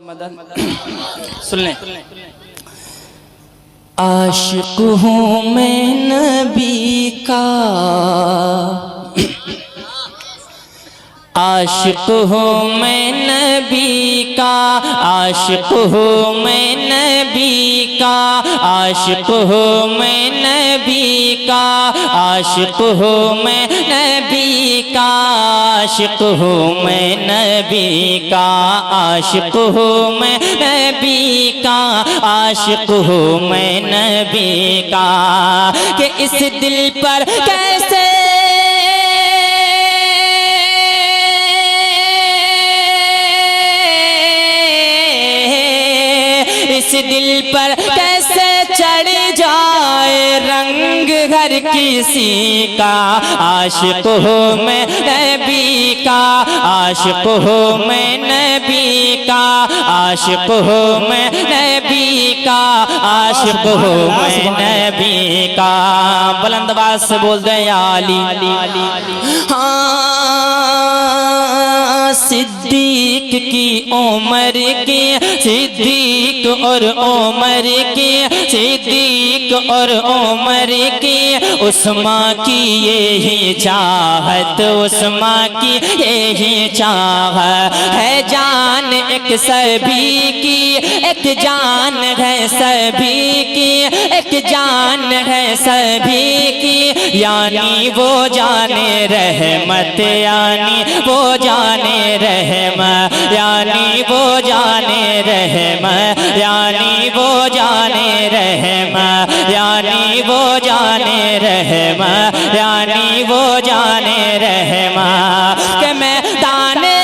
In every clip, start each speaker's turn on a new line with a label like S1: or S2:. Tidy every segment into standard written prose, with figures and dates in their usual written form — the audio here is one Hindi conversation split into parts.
S1: मदन सुन लें।
S2: आशिक हूँ मैं नबी का, आशिक हूँ मैं नबी का, आशिक हूँ मैं नबी का, आशिक हूँ मैं नबी का, आशिक हूँ मैं नबी का, आशिक हूँ मैं नबी का, आशिक हूँ मैं नबी का, आशिक हूँ मैं नबी का। कि इस दिल पर कैसे इस दिल पर कैसे चढ़ जाए रंग हर किसी का। आशिक हूँ मैं नबी का, आशिक हूँ मैं नबी का, आशिक हूँ मैं नबी का, आशिक हूँ मैं नबी का। बुलंद आवाज से बोल दे या अली। हाँ सिद्दीक की उमर की, सिद्दीक और उमर की, सिद्दीक और उमर की, उस्मा की यही चाहत, उस्मा की यही चाहत है। जान एक सभी की, एक जान है सभी की, एक जान है सभी की, यानी वो जाने रहमत, यानी वो जाने रहमत, यानी वो जाने रहमत, यानी वो जाने रहमत, यानी वो जाने रहमत, यानी वो जाने रहमत। कि मैं दाने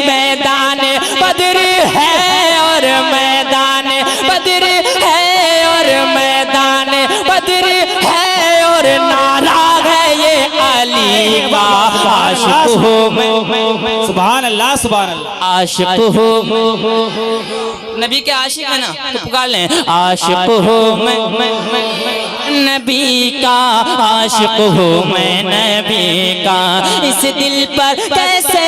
S2: मैदान बद्र है और मैदान बद्र है और मैदान बद्र है और नारा है ये अली का। आशिक हूँ मैं,
S3: सुभान अल्लाह सुभान अल्लाह।
S2: आशिक हूँ नबी के आशिक है ना, तो पुकार लें। आशिक हूँ मैं नबी का, आशिक हूँ मैं नबी का। इस दिल पर कैसे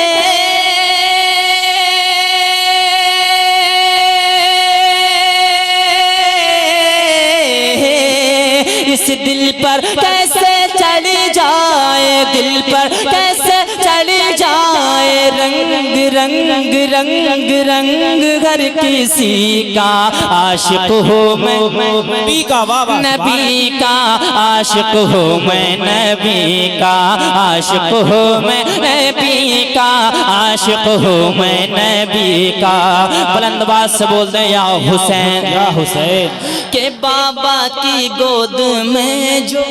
S2: इस दिल पर कैसे चढ़ जाए, दिल पर कैसे चढ़ जाए रंग रंग रंग रंग हर किसी का। आशिक हूँ मैं
S3: नबी का, वाह
S2: नबी का, आशिक हूँ मैं नबी का, आशिक हूँ मैं नबी का, आशिक हूँ मैं नबी का। बुलंद आवाज से बोल दे या हुसैन,
S3: या हुसैन।
S2: के बाबा की गोद में जो,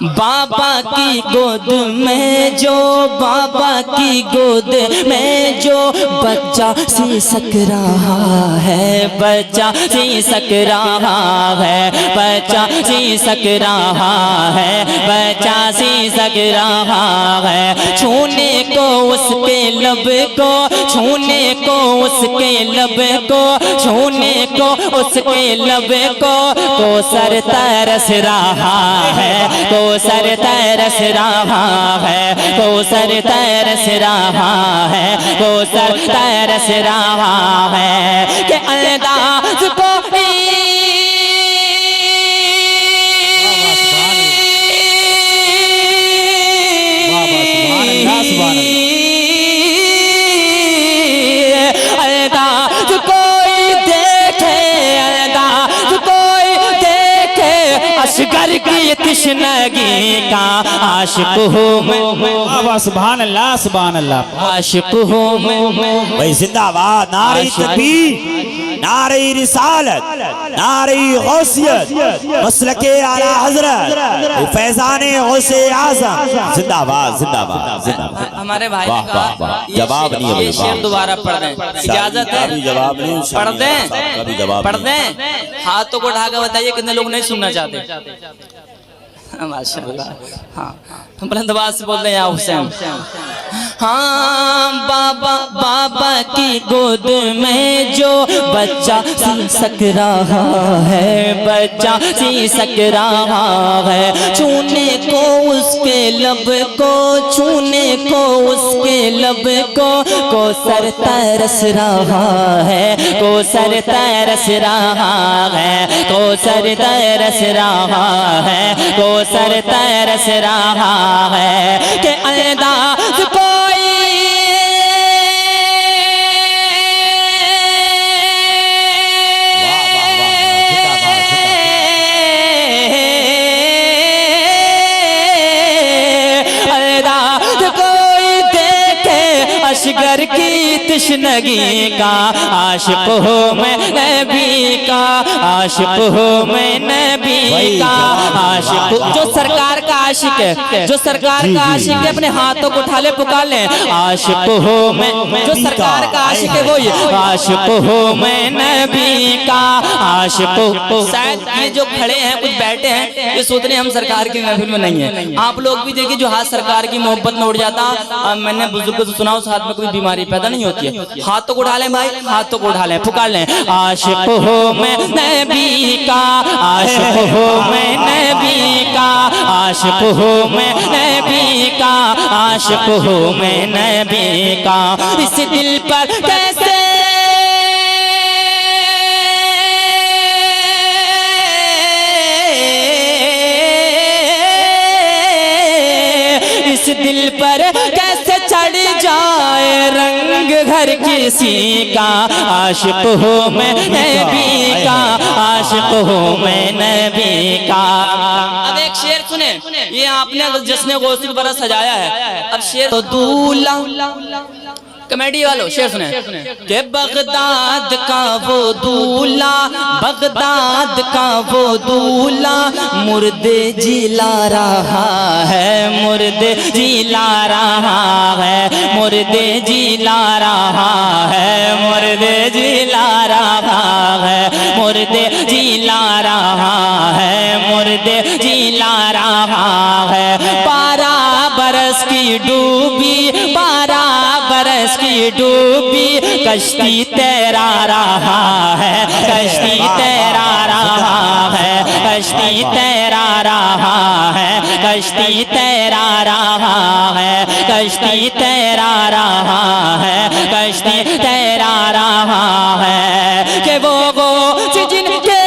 S2: बाबा की गोद में जो, बाबा की गोद में जो बच्चा सिसक रहा है, बच्चा सिसक रहा है, बच्चा सिसक रहा है, बच्चा सिसक रहा है। छूने को उसके लब को, छूने को उसके लब को, छूने को उसके लब को सर तरस रहा है, को सर तरस रहा है, को सर तरस रहा है, को सर तरस रहा है। कि अंदाज को अंदाज कोई देखे, अंदाज कोई देखे असगर की तशनगी का। आशिक हूँ मैं,
S3: सुभान अल्लाह सुभान अल्लाह।
S2: आशिक हूँ मैं
S3: भाई जिंदाबाद। नारे तकबीर, नारे रिसालत, नारे गौसियत, मसलके आला हजरत, फैजाने गौसे आज़म। जिंदाबाद जिंदाबाद जिंदाबाद।
S2: हमारे भाई
S3: वाह,
S2: ने
S3: वाह, वाह।
S2: कहा
S3: जवाब नहीं है,
S2: ये शेर दोबारा पढ़ दें, इजाजत है?
S3: जवाब नहीं,
S2: पढ़ दें,
S3: कभी जवाब
S2: पढ़ दें। हाथों को ढाका बताइए कितने लोग नहीं सुनना चाहते। माशाअल्लाह। हाँ बुलंद आवाज से बोल रहे हैं या हुसैन। हाँ बाबा बाबा की गोद में जो बच्चा सिसक रहा है, बच्चा सिसक रहा है। छूने को उसके लब को, छूने को उसके लब को सर तरस रहा है, को सर तरस रहा है, को सर तरस रहा है, को सर तरस रहा है कि अंदाज कोई असगर की तशनगी का, आशिक हो मैं नबी का, आशिक हो मैं नबी का, आशिक जो सरकार का आशिक है, जो सरकार का आशिक है अपने हाथों को उठा ले पुकार ले, आशिक हो मैं, जो सरकार का आशिक है वो ये, आशिक हो मैं नबी का, आशिक हो। शायद ये जो खड़े हैं कुछ बैठे हैं ये सोच रहे हम सरकार की महफिल में नहीं है। आप लोग भी देखिए जो हाथ सरकार की मोहब्बत में उड़ जाता, मैंने बुजुर्ग से सुना उस हाथ में कोई बीमारी पैदा नहीं होती है। हाथों को उठा लें भाई, हाथों को उठा लें, पुकार लें, आशिक हो मैं नबी का, आशिक हो मैं नबी का, आशिक हो मैं नबी का, आशिक हो मैं नबी का। इस दिल पर कैसे इस दिल पर कैसे चढ़ जाए रंग घर किसी का, आशिक हो मैं नबी का, आशिक हो मैं नबी का। अब एक शेर सुने, ये आपने जश्न गौसी बड़ा सजाया है। अब शेर तो दूल्हा कमेडी वालों शेर सुने कि बगदाद का वो दूल्हा, बगदाद का वो दूल्हा मुर्दे जिला रहा है, मुर्दे जिला रहा है, मुर्दे जिला रहा है, मुर्दे जिला रहा है, मुर्दे जिला रहा है, मुर्दे जिला रहा है। 12 बरस की डूबी, 12 बरस की डूबी कश्ती तैरा रहा है, कश्ती तैरा रहा है, कश्ती तैरा रहा है, कश्ती तैरा रहा है, कश्ती तैरा रहा है, कश्ती तैरा रहा है कि वो जिनके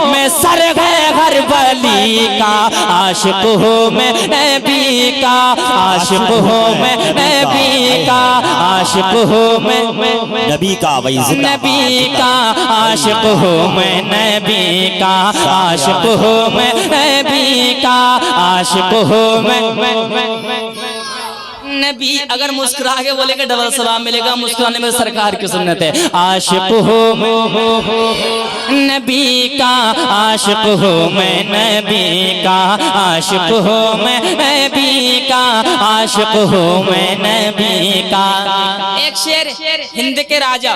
S2: में सर है हर वली का, आशिक हो मैं नबी का, आशिक हो मैं नबी का, आशिक हो मैं
S3: नबी का, वही
S2: नबी का, आशिक हो मैं नबी का, आशिक हो मैं नबी का, आशिक हो मैं नबी। अगर मुस्कुरा के बोलेगा डबल सवाब मिलेगा, मुस्कुराने में सरकार की सुन्नत है। आशिक हो नबी का, आशिक हो मैं नबी का, आशिक हो मैं नबी का, आशिक हो मैं नबी का। एक शेर हिंद के राजा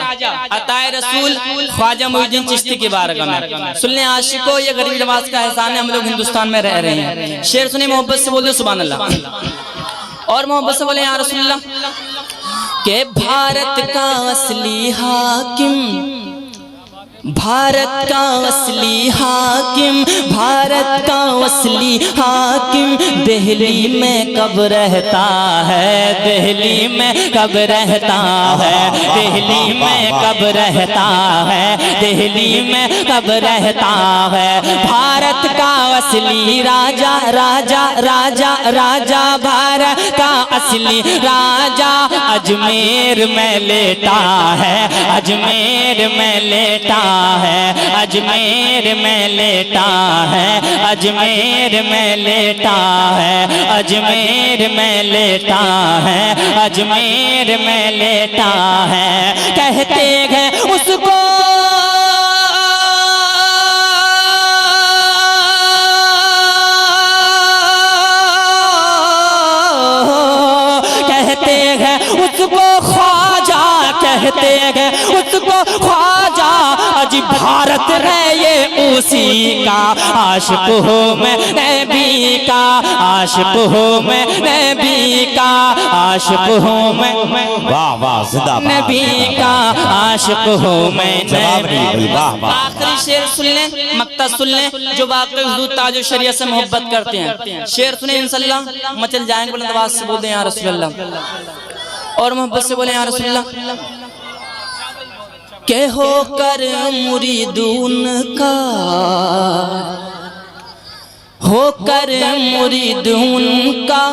S2: अताए रसूल ख्वाजा मुईनुद्दीन चिश्ती की बारगाह में सुन ले। आशिको ये गरीब नवाज का एहसान है, हम लोग हिंदुस्तान में रह रहे हैं। शेर सुने, मोहब्बत से बोल दो सुभान अल्लाह, और मोहब्बत से बोले या रसूल अल्लाह। के भारत का असली हाकिम, भारत का असली हाकिम, भारत का असली हाकिम दिल्ली में कब रहता है, दिल्ली में कब रहता है, दिल्ली में कब रहता है, दिल्ली में कब रहता है। भारत का असली राजा, राजा राजा राजा, भारत का असली राजा अजमेर में लेटा है, अजमेर में लेटा है, अजमेर में लेटा है, अजमेर में लेटा है, अजमेर में लेटा है, अजमेर में लेटा है। कहते हैं उसको ख्वाजा आज भारत रहे ये उसी का। आशिक हूँ मैं नबी का, आशिक हूँ मैं नबी का, आशिक हूँ मैं
S3: वाह वाह जिंदाबाद
S2: नबी का, आशिक हूँ मैं नबी।
S3: वाह वाह।
S1: आखिरी शेर सुन लें, मक्ता सुन लें, जो वाकई हुजूर ताजो शरीयत से मोहब्बत करते हैं। शेर सुने इंशाअल्लाह मचल जाएंगे, बुलंद आवाज से बोल दें या रसूल अल्लाह, और मोहब्बत से बोले या रसूल अल्लाह।
S2: के होकर मुरीद उनका, होकर मुरीद उनका,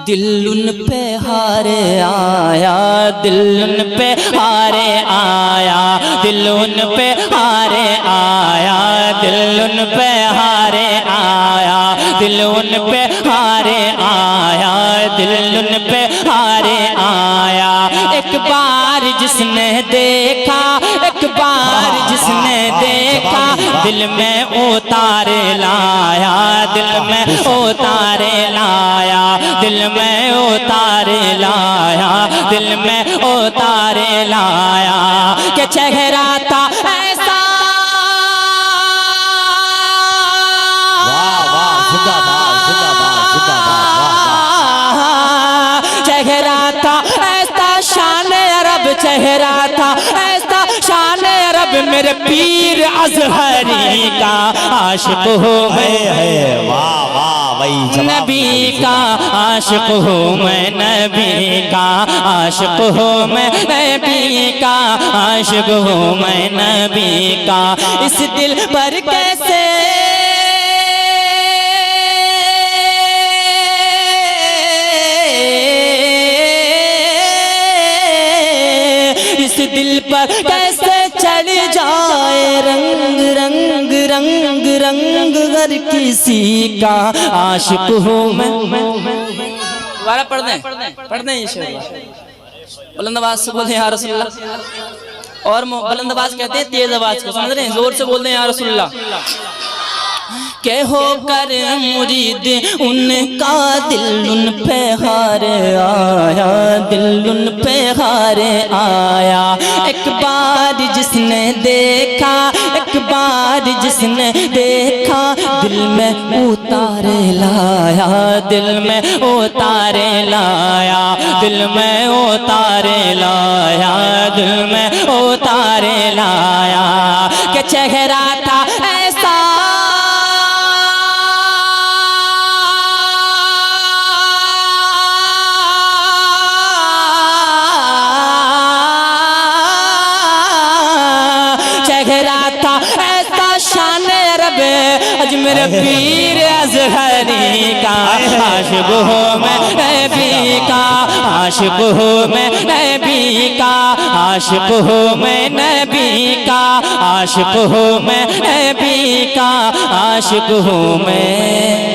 S2: दिल उन पे हारे आया, दिल उन पे हारे आया, दिल उन पे हारे आया, दिल उन पे हारे आया, दिल उन पे हारे आया, दिल उन पे हारे आया। एक बार जिसने देखा, एक बार जिसने देखा, दिल में उतारे लाया, दिल में उतारे लाया, दिल में उतारे लाया, दिल में उतारे लाया। के चेहरा था ऐसा, चेहरा था ऐसा शान अरब, चेहरा था ऐसा शान अरब, मेरे पीर अज़हरी का। आशिक हूँ मैं
S3: वाह वाह भाई
S2: नबी का, आशिक हूँ मैं नबी का, आशिक हूँ मैं नबी का, आशिक हूँ मैं नबी का। इस दिल पर कैसे दिल पर कैसे चढ़ जाए रंग रंग रंग रंग हर किसी का। आशिक हूँ मैं।
S1: दोबारा पढ़ दें ये शेर, बुलंद आवाज से बोल दें या रसूल अल्लाह, और बुलंद आवाज कहते हैं तेज आवाज को, समझ रहे हैं, जोर से बोल दें या रसूल अल्लाह।
S2: के होकर मुरीद उनका, दिल उन पे हारे आया, दिल उन पे हारे आया। एक बार जिसने देखा, एक बार जिसने देखा, दिल में उतारे लाया, दिल में उतारे लाया, दिल में उतारे लाया, दिल में उतारे लाया। के चेहरा था ऐसा, मेरे पीर अज़हरी का। आशिक हूँ मैं नबी का, आशिक हूँ मैं नबी का, आशिक हूँ मैं नबी का, आशिक हूँ मैं नबी का, आशिक हूँ मैं